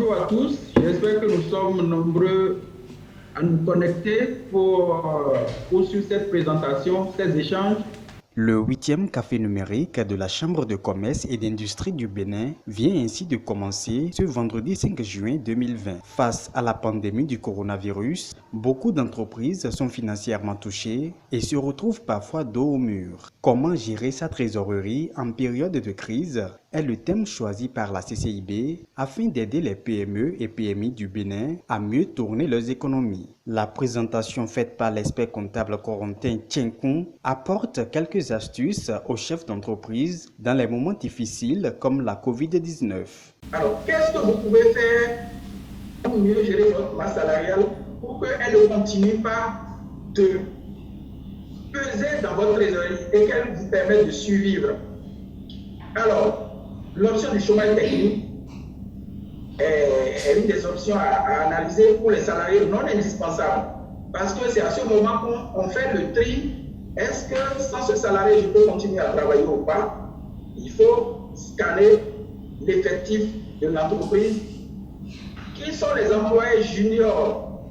Bonjour à tous, j'espère que nous sommes nombreux à nous connecter pour poursuivre cette présentation, ces échanges. Le 8e café numérique de la Chambre de commerce et d'industrie du Bénin vient ainsi de commencer ce vendredi 5 juin 2020. Face à la pandémie du coronavirus, beaucoup d'entreprises sont financièrement touchées et se retrouvent parfois dos au mur. Comment gérer sa trésorerie en période de crise est le thème choisi par la CCIB afin d'aider les PME et PMI du Bénin à mieux tourner leurs économies. La présentation faite par l'expert comptable Corentin Tchenkun apporte quelques astuces aux chefs d'entreprise dans les moments difficiles comme la Covid-19. Alors, qu'est-ce que vous pouvez faire pour mieux gérer votre masse salariale pour qu'elle ne continue pas de peser dans votre trésorerie et qu'elle vous permette de survivre? Alors, l'option du chômage technique est une des options à analyser pour les salariés non indispensables. Parce que c'est à ce moment qu'on fait le tri. Est-ce que sans ce salarié, je peux continuer à travailler ou pas? Il faut scanner l'effectif de l'entreprise. Qui sont les employés juniors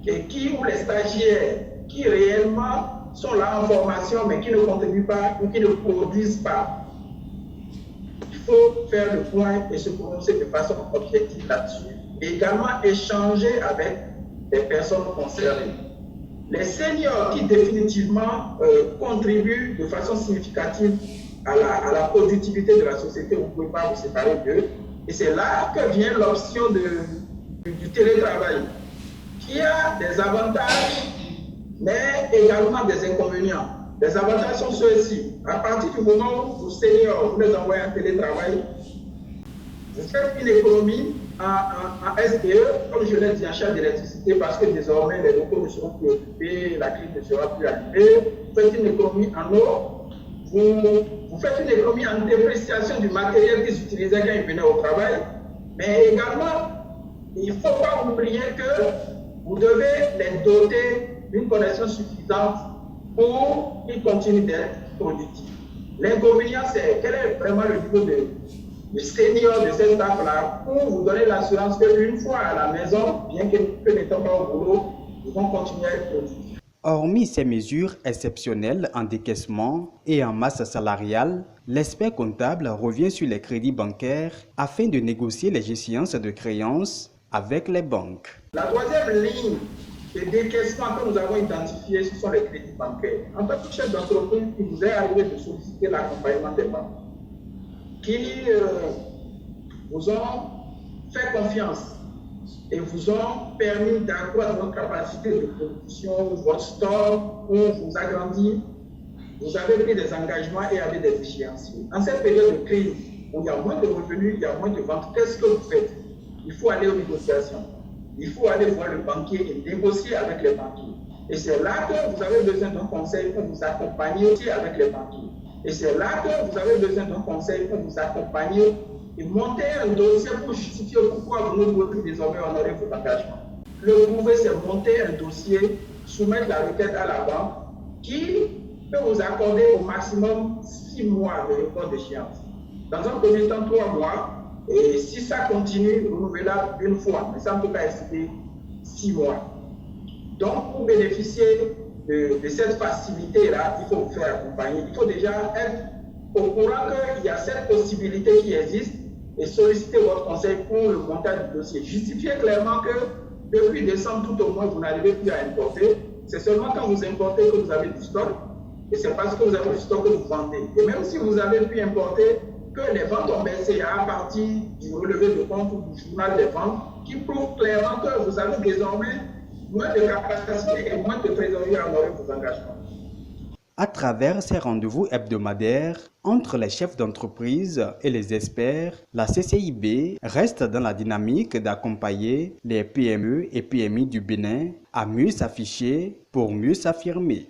ou les stagiaires qui réellement sont là en formation mais qui ne contribuent pas ou qui ne produisent pas? Il faut faire le point et se prononcer de façon objective là-dessus. Et également échanger avec les personnes concernées. Les seniors qui définitivement contribuent de façon significative à la productivité de la société, vous ne pouvez pas vous séparer d'eux. Et c'est là que vient l'option du télétravail, qui a des avantages, mais également des inconvénients. Les avantages sont ceux-ci. À partir du moment où vos seniors, vous les envoyez en télétravail, vous faites une économie en SPE, comme je l'ai dit, en charge d'électricité, parce que désormais les locaux ne seront plus occupés, la crise ne sera plus allumée. Vous faites une économie en eau, vous faites une économie en dépréciation du matériel qu'ils utilisaient quand ils venaient au travail. Mais également, il ne faut pas oublier que vous devez les doter d'une connaissance suffisante pour qu'ils continuent d'être productifs. L'inconvénient, c'est quel est vraiment le niveau de senior de cette staff-là pour vous donner l'assurance qu'une fois à la maison, bien que n'étant pas au boulot, ils vont continuer à être productifs. Hormis ces mesures exceptionnelles en décaissement et en masse salariale, l'expert comptable revient sur les crédits bancaires afin de négocier les échéances de créances avec les banques. La troisième ligne de décaissement que nous avons identifiée, ce sont les crédits bancaires. En tant que chef d'entreprise, il vous est arrivé de solliciter l'accompagnement des banques qui vous ont fait confiance et vous ont permis d'accroître votre capacité de production, votre stock, ou vous agrandir. Vous avez pris des engagements et avez des échéanciers. En cette période de crise où il y a moins de revenus, il y a moins de ventes, qu'est-ce que vous faites? Il faut aller aux négociations. Il faut aller voir le banquier et négocier avec les banquiers. Et c'est là que vous avez besoin d'un conseil pour vous accompagner aussi avec les banquiers. Et c'est là que vous avez besoin d'un conseil pour vous accompagner et monter un dossier pour justifier pourquoi vous ne pouvez plus désormais honorer vos engagements. Le prouver, c'est monter un dossier, soumettre la requête à la banque qui peut vous accorder au maximum 6 mois de report d'échéance. Dans un premier temps, 3 mois. Et si ça continue, renouvelable une fois. Mais ça ne peut pas excéder 6 mois. Donc, pour bénéficier de cette facilité-là, il faut vous faire accompagner. Il faut déjà être au courant qu'il y a cette possibilité qui existe et solliciter votre conseil pour le montage du dossier. Justifiez clairement que depuis décembre, tout au moins, vous n'arrivez plus à importer. C'est seulement quand vous importez que vous avez du stock. Et c'est parce que vous avez du stock que vous vendez. Et même si vous avez pu importer, que les ventes ont baissé à partir du relevé de compte ou du journal des ventes, qui prouve clairement que vous avez désormais moins de capacité et moins de trésorerie à honorer vos engagements. À travers ces rendez-vous hebdomadaires entre les chefs d'entreprise et les experts, la CCIB reste dans la dynamique d'accompagner les PME et PMI du Bénin à mieux s'afficher pour mieux s'affirmer.